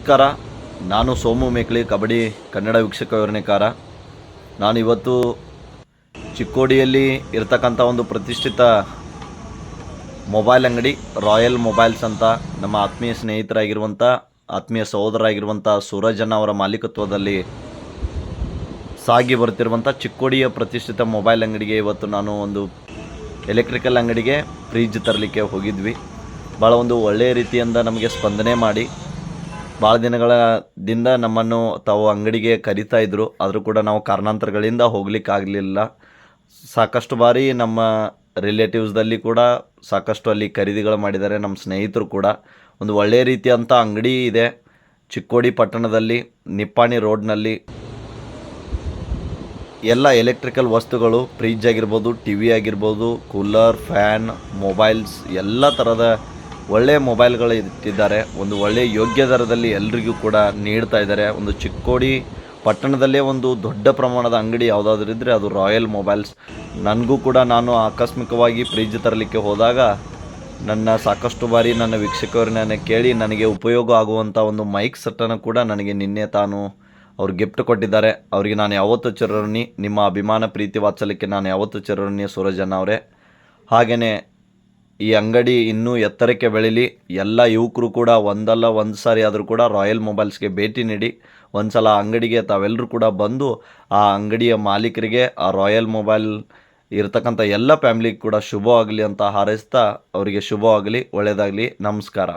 ನಮಸ್ಕಾರ. ನಾನು ಸೋಮು ಮೇಕ್ಳಿ, ಕಬಡ್ಡಿ ಕನ್ನಡ ವೀಕ್ಷಕ ವಿವರಣೆಕಾರ. ನಾನು ಇವತ್ತು ಚಿಕ್ಕೋಡಿಯಲ್ಲಿ ಇರ್ತಕ್ಕಂಥ ಒಂದು ಪ್ರತಿಷ್ಠಿತ ಮೊಬೈಲ್ ಅಂಗಡಿ ರಾಯಲ್ ಮೊಬೈಲ್ಸ್ ಅಂತ ನಮ್ಮ ಆತ್ಮೀಯ ಸ್ನೇಹಿತರಾಗಿರುವಂಥ ಆತ್ಮೀಯ ಸಹೋದರಾಗಿರುವಂಥ ಸೂರಜಣ್ಣ ಅವರ ಮಾಲೀಕತ್ವದಲ್ಲಿ ಸಾಗಿ ಬರ್ತಿರುವಂಥ ಚಿಕ್ಕೋಡಿಯ ಪ್ರತಿಷ್ಠಿತ ಮೊಬೈಲ್ ಅಂಗಡಿಗೆ ಇವತ್ತು ನಾನು ಒಂದು ಎಲೆಕ್ಟ್ರಿಕಲ್ ಅಂಗಡಿಗೆ ಫ್ರಿಜ್ ತರಲಿಕ್ಕೆ ಹೋಗಿದ್ವಿ. ಭಾಳ ಒಂದು ಒಳ್ಳೆಯ ರೀತಿಯಿಂದ ನಮಗೆ ಸ್ಪಂದನೆ ಮಾಡಿ ಭಾಳ ದಿನದಿಂದ ನಮ್ಮನ್ನು ತಾವು ಅಂಗಡಿಗೆ ಕರೀತಾ ಇದ್ದರು. ಆದರೂ ಕೂಡ ನಾವು ಕಾರಣಾಂತರಗಳಿಂದ ಹೋಗ್ಲಿಕ್ಕಾಗಲಿಲ್ಲ. ಸಾಕಷ್ಟು ಬಾರಿ ನಮ್ಮ ರಿಲೇಟಿವ್ಸ್ದಲ್ಲಿ ಕೂಡ ಸಾಕಷ್ಟು ಅಲ್ಲಿ ಖರೀದಿಗಳು ಮಾಡಿದ್ದಾರೆ. ನಮ್ಮ ಸ್ನೇಹಿತರು ಕೂಡ ಒಂದು ಒಳ್ಳೆಯ ರೀತಿಯಂಥ ಅಂಗಡಿ ಇದೆ ಚಿಕ್ಕೋಡಿ ಪಟ್ಟಣದಲ್ಲಿ, ನಿಪ್ಪಾಣಿ ರೋಡ್ನಲ್ಲಿ. ಎಲ್ಲ ಎಲೆಕ್ಟ್ರಿಕಲ್ ವಸ್ತುಗಳು, ಫ್ರಿಜ್ ಆಗಿರ್ಬೋದು, ಟಿ ವಿ ಆಗಿರ್ಬೋದು, ಕೂಲರ್, ಫ್ಯಾನ್, ಮೊಬೈಲ್ಸ್, ಎಲ್ಲ ಥರದ ಒಳ್ಳೆಯ ಮೊಬೈಲ್ಗಳು ಇಟ್ಟಿದ್ದಾರೆ. ಒಂದು ಒಳ್ಳೆಯ ಯೋಗ್ಯ ದರದಲ್ಲಿ ಎಲ್ರಿಗೂ ಕೂಡ ನೀಡ್ತಾ ಇದ್ದಾರೆ. ಒಂದು ಚಿಕ್ಕೋಡಿ ಪಟ್ಟಣದಲ್ಲೇ ಒಂದು ದೊಡ್ಡ ಪ್ರಮಾಣದ ಅಂಗಡಿ ಯಾವುದಾದ್ರೂ ಇದ್ದರೆ ಅದು ರಾಯಲ್ ಮೊಬೈಲ್ಸ್. ನನಗೂ ಕೂಡ ನಾನು ಆಕಸ್ಮಿಕವಾಗಿ ಫ್ರಿಜ್ ತರಲಿಕ್ಕೆ ಹೋದಾಗ ನನ್ನ ಸಾಕಷ್ಟು ಬಾರಿ ನನ್ನ ವೀಕ್ಷಕರನ್ನ ಕೇಳಿ ನನಗೆ ಉಪಯೋಗ ಆಗುವಂಥ ಒಂದು ಮೈಕ್ ಸೆಟ್ಟನ್ನು ಕೂಡ ನನಗೆ ನಿನ್ನೆ ಅವ್ರು ಗಿಫ್ಟ್ ಕೊಟ್ಟಿದ್ದಾರೆ. ಅವರಿಗೆ ನಾನು ಯಾವತ್ತೂ ಚಿರಋಣಿ. ನಿಮ್ಮ ಅಭಿಮಾನ, ಪ್ರೀತಿ, ವಾತ್ಸಲ್ಯಕ್ಕೆ ನಾನು ಯಾವತ್ತೂ ಚಿರಋಣಿ ಸೂರಜಣ್ಣ ಅವರೇ. ಹಾಗೆಯೇ ಈ ಅಂಗಡಿ ಇನ್ನೂ ಎತ್ತರಕ್ಕೆ ಬೆಳೀಲಿ. ಎಲ್ಲ ಯುವಕರು ಕೂಡ ಒಂದಲ್ಲ ಒಂದು ಸಾರಿ ಆದರೂ ಕೂಡ ರಾಯಲ್ ಮೊಬೈಲ್ಸ್ಗೆ ಭೇಟಿ ನೀಡಿ ಒಂದು ಸಲ ಅಂಗಡಿಗೆ ತಾವೆಲ್ಲರೂ ಕೂಡ ಬಂದು ಆ ಅಂಗಡಿಯ ಮಾಲೀಕರಿಗೆ, ಆ ರಾಯಲ್ ಮೊಬೈಲ್ ಇರತಕ್ಕಂಥ ಎಲ್ಲ ಫ್ಯಾಮಿಲಿಗೆ ಕೂಡ ಶುಭವಾಗಲಿ ಅಂತ ಹಾರೈಸ್ತಾ ಅವರಿಗೆ ಶುಭವಾಗಲಿ, ಒಳ್ಳೆಯದಾಗಲಿ. ನಮಸ್ಕಾರ.